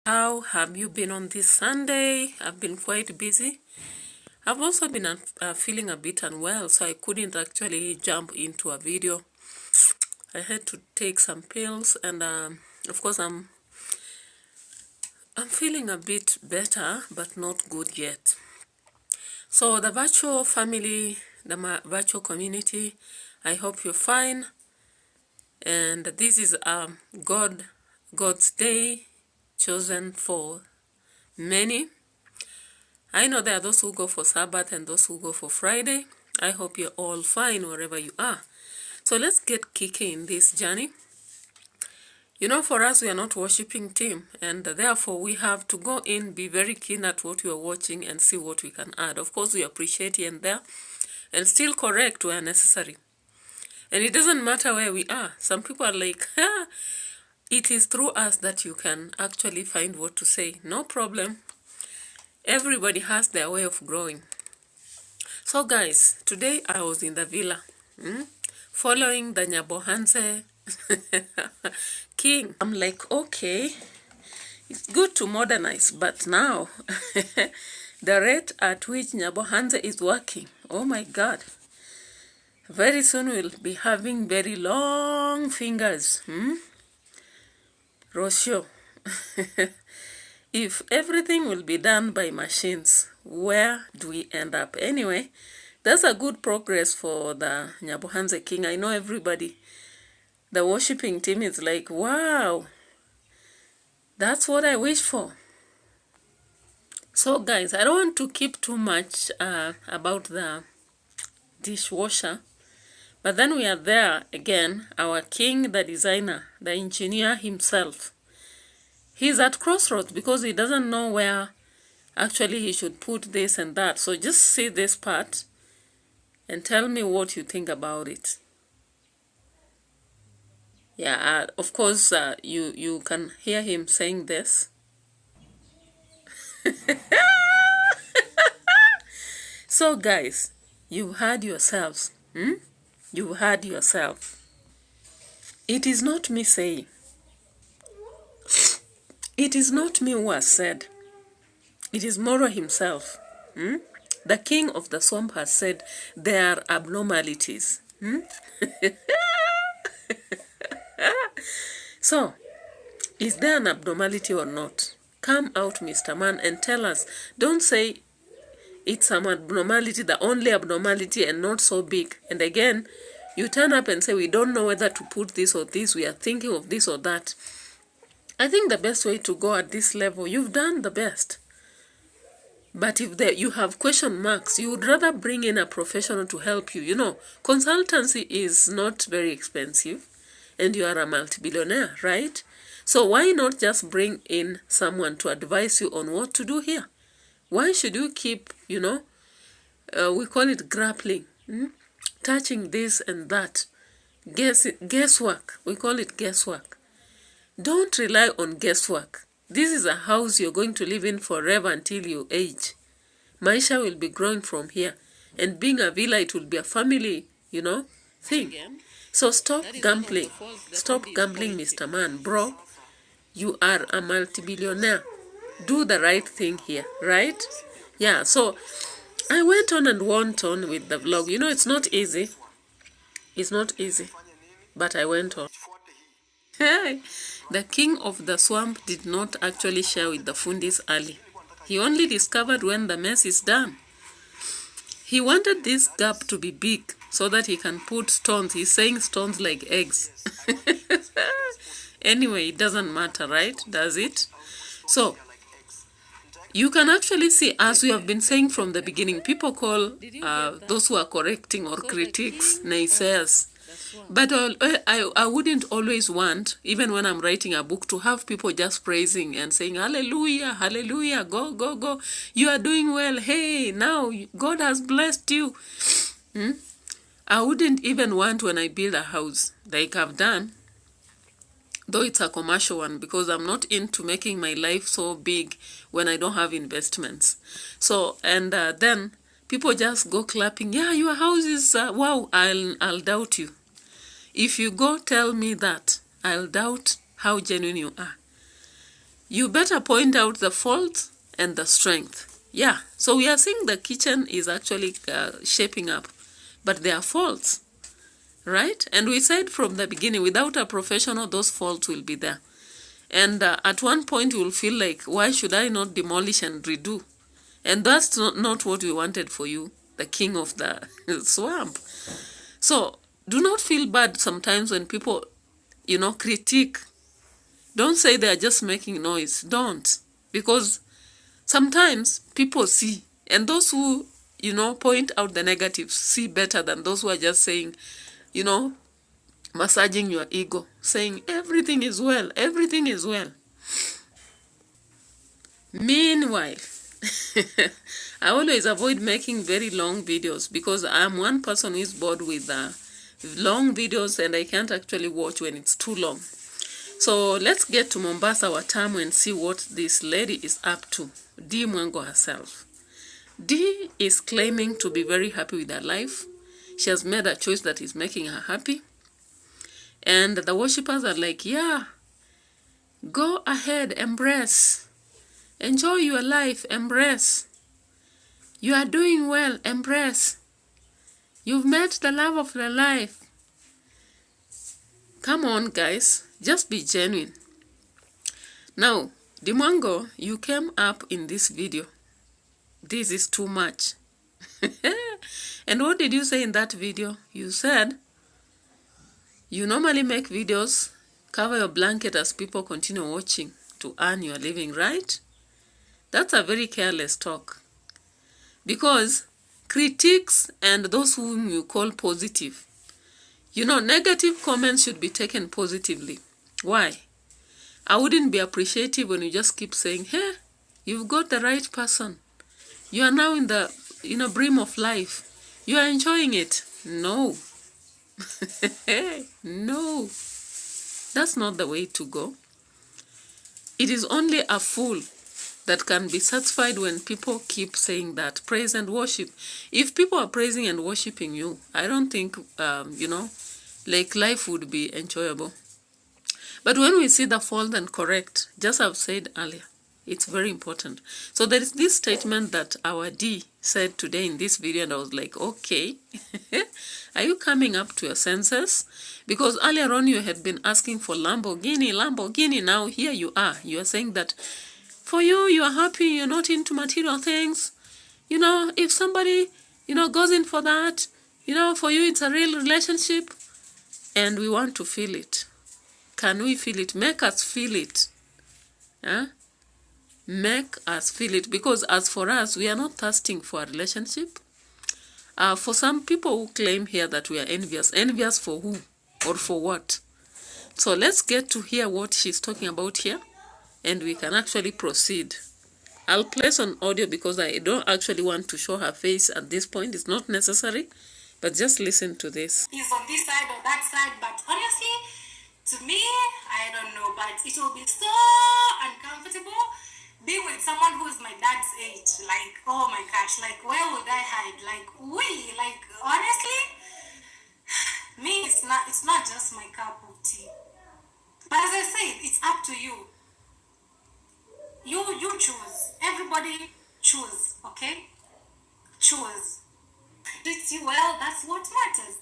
How have you been on this Sunday? I've been quite busy. I've also been feeling a bit unwell, so I couldn't actually jump into a video. I had to take some pills, and of course I'm feeling a bit better, but not good yet. So the virtual family, the virtual community, I hope you're fine. And this is God's day, chosen for many. I know there are those who go for Sabbath and those who go for Friday. I hope you're all fine wherever you are. So let's get kicking in this journey. You know, for us, we are not worshiping team, and therefore we have to go in, be very keen at what we are watching and see what we can add. Of course, we appreciate here and there, and still correct where necessary. And it doesn't matter where we are. Some people are like, it is through us that you can actually find what to say. No problem. Everybody has their way of growing. So guys, today I was in the villa, following the Nyabohanse king. I'm like, okay, it's good to modernize, but now the rate at which Nyabohanse is working, oh my God. Very soon we'll be having very long fingers. Roshio. If everything will be done by machines, where do we end up? Anyway, that's a good progress for the Nyabohanse king. I know everybody, the worshipping team is like, wow, that's what I wish for. So guys, I don't want to keep too much about the dishwasher. But then we are there again, our king, the designer, the engineer himself. He's at crossroads because he doesn't know where actually he should put this and that. So just see this part and tell me what you think about it. Yeah, of course, you can hear him saying this. So guys, you heard yourselves. You heard yourself. It is not me saying. It is not me who has said. It is Moro himself. The king of the swamp has said there are abnormalities. So, is there an abnormality or not? Come out, Mr. Man, and tell us. Don't say it's some abnormality, the only abnormality, and not so big. And again, you turn up and say, we don't know whether to put this or this, we are thinking of this or that. I think the best way to go at this level, you've done the best. But if you have question marks, you would rather bring in a professional to help you. You know, consultancy is not very expensive, and you are a multi-billionaire, right? So why not just bring in someone to advise you on what to do here? Why should you keep, we call it grappling, touching this and that, guesswork, we call it guesswork. Don't rely on guesswork. This is a house you're going to live in forever until you age. Maisha will be growing from here. And being a villa, it will be a family, thing. So stop gambling. Stop gambling, Mr. Man. Bro, you are a multi-billionaire. Do the right thing here, right? Yeah, so I went on and went on with the vlog. You know, it's not easy. It's not easy. But I went on. The king of the swamp did not actually share with the Fundis early. He only discovered when the mess is done. He wanted this gap to be big so that he can put stones. He's saying stones like eggs. Anyway, it doesn't matter, right? Does it? So, you can actually see, as we have been saying from the beginning, people call those who are correcting or critics naysayers. But I wouldn't always want, even when I'm writing a book, to have people just praising and saying, hallelujah, hallelujah, go, go, go. You are doing well. Hey, now God has blessed you. I wouldn't even want when I build a house, like I've done, though it's a commercial one, because I'm not into making my life so big when I don't have investments. So, and then people just go clapping, yeah, your house is, wow, I'll doubt you. If you go tell me that, I'll doubt how genuine you are. you better point out the fault and the strength. Yeah, so we are seeing the kitchen is actually shaping up, but there are faults, right? And we said from the beginning, without a professional, those faults will be there. And at one point, you will feel like, why should I not demolish and redo? And that's not what we wanted for you, the king of the swamp. So do not feel bad sometimes when people, critique. Don't say they are just making noise. Don't. Because sometimes people see. And those who, point out the negatives see better than those who are just saying, massaging your ego. Saying everything is well. Everything is well. Meanwhile, I always avoid making very long videos because I'm one person who is bored with long videos and I can't actually watch when it's too long. So let's get to Mombasa, Watamu, and see what this lady is up to. DEE MWANGO herself. DEE is claiming to be very happy with her life. She has made a choice that is making her happy. And the worshippers are like, yeah, go ahead, embrace. Enjoy your life, embrace. You are doing well, embrace. You've met the love of your life. Come on, guys, just be genuine. Now, DEE MWANGO, you came up in this video. This is too much. And what did you say in that video? You said, you normally make videos, cover your blanket as people continue watching to earn your living, right? That's a very careless talk. Because critics and those whom you call positive, negative comments should be taken positively. Why? I wouldn't be appreciative when you just keep saying, hey, you've got the right person. You are now in the brim of life. You are enjoying it. No. No. That's not the way to go. It is only a fool that can be satisfied when people keep saying that. Praise and worship. If people are praising and worshiping you, I don't think, life would be enjoyable. But when we see the fault and correct, just as I've said earlier, it's very important. So there is this statement that our DEE said today in this video, and I was like, okay, are you coming up to your senses? Because earlier on you had been asking for Lamborghini. Now here you are. You are saying that for you, you are happy, you're not into material things. If somebody, goes in for that, for you it's a real relationship. And we want to feel it. Can we feel it? Make us feel it. Huh? Make us feel it. Because as for us, we are not thirsting for a relationship. For some people who claim here that we are envious. Envious for who? Or for what? So let's get to hear what she's talking about here. And we can actually proceed. I'll place on audio because I don't actually want to show her face at this point. It's not necessary. But just listen to this. He's on this side or that side. But honestly, to me, I don't know. But it will be so uncomfortable being with someone who is my dad's age. Like, oh my gosh. Like, where would I hide? Like, honestly, me, it's not just my cup of tea. But as I said, it's up to you. You choose. Everybody choose, okay? Choose. Treats you well, that's what matters.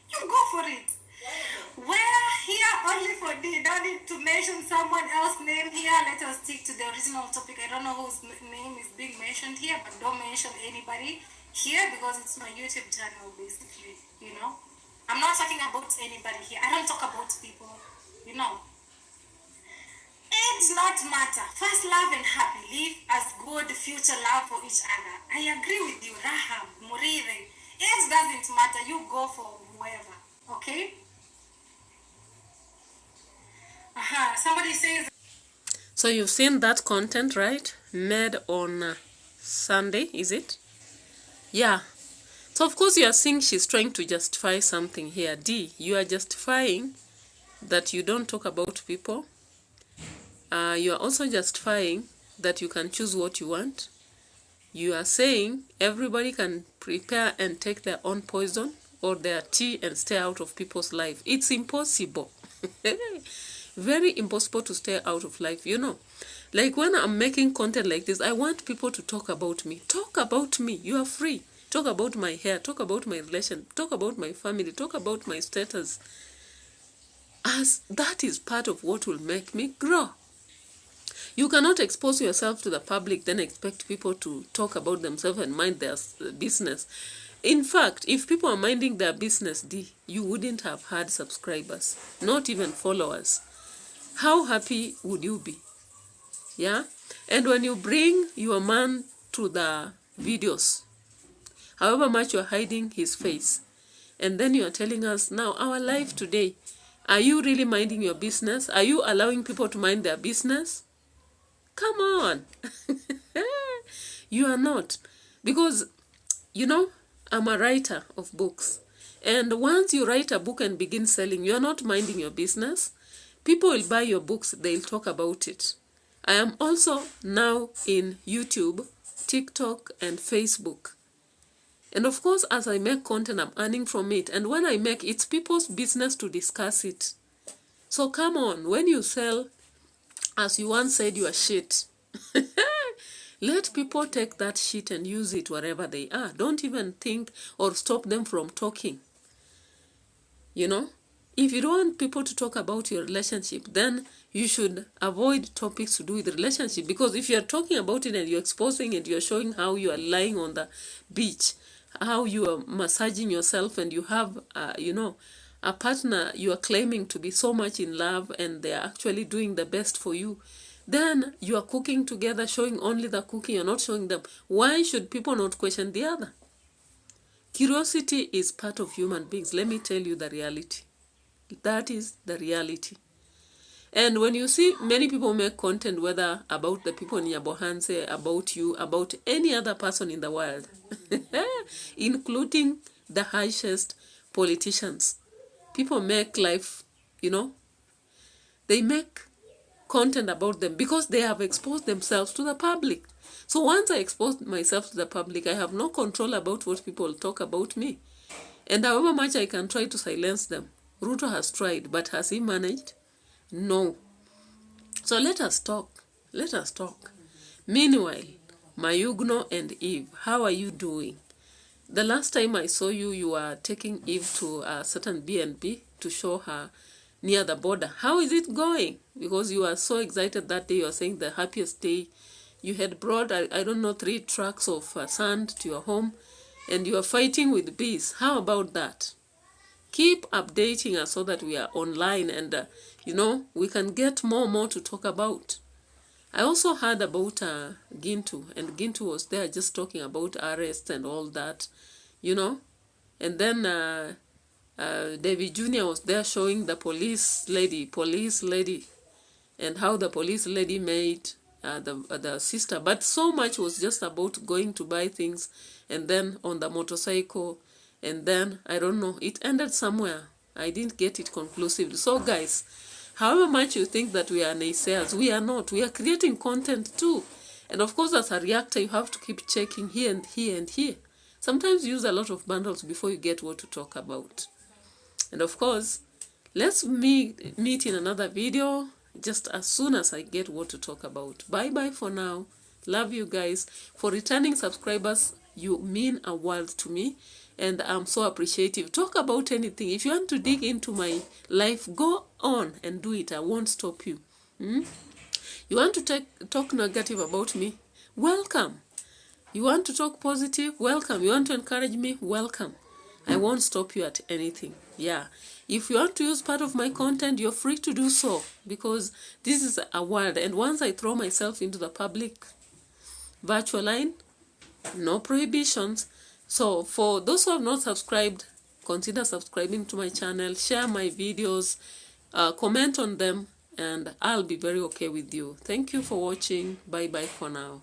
You go for it. We're here only for DEE. Don't need to mention someone else's name here. Let us stick to the original topic. I don't know whose name is being mentioned here, but don't mention anybody here because it's my YouTube channel, basically, I'm not talking about anybody here. I don't talk about people, Age not matter. First, love and happy. Live as good future love for each other. I agree with you, Rahab, Murire. Age doesn't matter. You go for whoever. Okay? Somebody says... So you've seen that content, right? Made on Sunday, is it? Yeah. So of course you are seeing she's trying to justify something here. DEE, you are justifying that you don't talk about people. You are also justifying that you can choose what you want. You are saying everybody can prepare and take their own poison or their tea and stay out of people's life. It's impossible. Very impossible to stay out of life, Like when I'm making content like this, I want people to talk about me. Talk about me. You are free. Talk about my hair. Talk about my relation. Talk about my family. Talk about my status. As that is part of what will make me grow. You cannot expose yourself to the public, then expect people to talk about themselves and mind their business. In fact, if people are minding their business, you wouldn't have had subscribers, not even followers. How happy would you be? Yeah? And when you bring your man to the videos, however much you're hiding his face, and then you're telling us, now, our life today, are you really minding your business? Are you allowing people to mind their business? Come on. You are not. Because, you know, I'm a writer of books. And once you write a book and begin selling, you're not minding your business. People will buy your books. They'll talk about it. I am also now in YouTube, TikTok, and Facebook. And of course, as I make content, I'm earning from it. And when I make, it's people's business to discuss it. So come on, when you sell, as you once said, you are shit. Let people take that shit and use it wherever they are. Don't even think or stop them from talking. You know, if you don't want people to talk about your relationship, then you should avoid topics to do with the relationship. Because if you're talking about it and you're exposing it, you're showing how you are lying on the beach, how you are massaging yourself, and you have, you know, a partner you are claiming to be so much in love and they are actually doing the best for you, then you are cooking together, showing only the cooking, you're not showing them. Why should people not question the other? Curiosity is part of human beings. Let me tell you the reality. That is the reality. And when you see many people make content, whether about the people in Yabohanse, about you, about any other person in the world, including the highest politicians, people make life, you know, they make content about them because they have exposed themselves to the public. So once I expose myself to the public, I have no control about what people talk about me. And however much I can try to silence them, Ruto has tried, but has he managed? No. So let us talk. Let us talk. Meanwhile, Mayugno and Eve, how are you doing? The last time I saw you, you were taking Eve to a certain B&B to show her near the border. How is it going? Because you were so excited that day. You were saying the happiest day. You had brought, I don't know, 3 trucks of sand to your home, and you are fighting with bees. How about that? Keep updating us so that we are online and, you know, we can get more to talk about. I also heard about Gintu, and Gintu was there just talking about arrests and all that, you know. And then David Jr. was there showing the police lady, and how the police lady made the sister. But so much was just about going to buy things, and then on the motorcycle, and then, I don't know, it ended somewhere. I didn't get it conclusively. So guys, however much you think that we are naysayers, we are not. We are creating content too. And of course, as a reactor, you have to keep checking here and here and here. Sometimes you use a lot of bundles before you get what to talk about. And of course, let's meet in another video just as soon as I get what to talk about. Bye-bye for now. Love you guys. For returning subscribers, you mean a world to me. And I'm so appreciative. Talk about anything. If you want to dig into my life, go on and do it. I won't stop you. You want to talk negative about me? Welcome. You want to talk positive? Welcome. You want to encourage me? Welcome. I won't stop you at anything. Yeah. If you want to use part of my content, you're free to do so. Because this is a world. And once I throw myself into the public virtual line, no prohibitions. So for those who have not subscribed, consider subscribing to my channel, share my videos, comment on them, and I'll be very okay with you. Thank you for watching. Bye bye for now.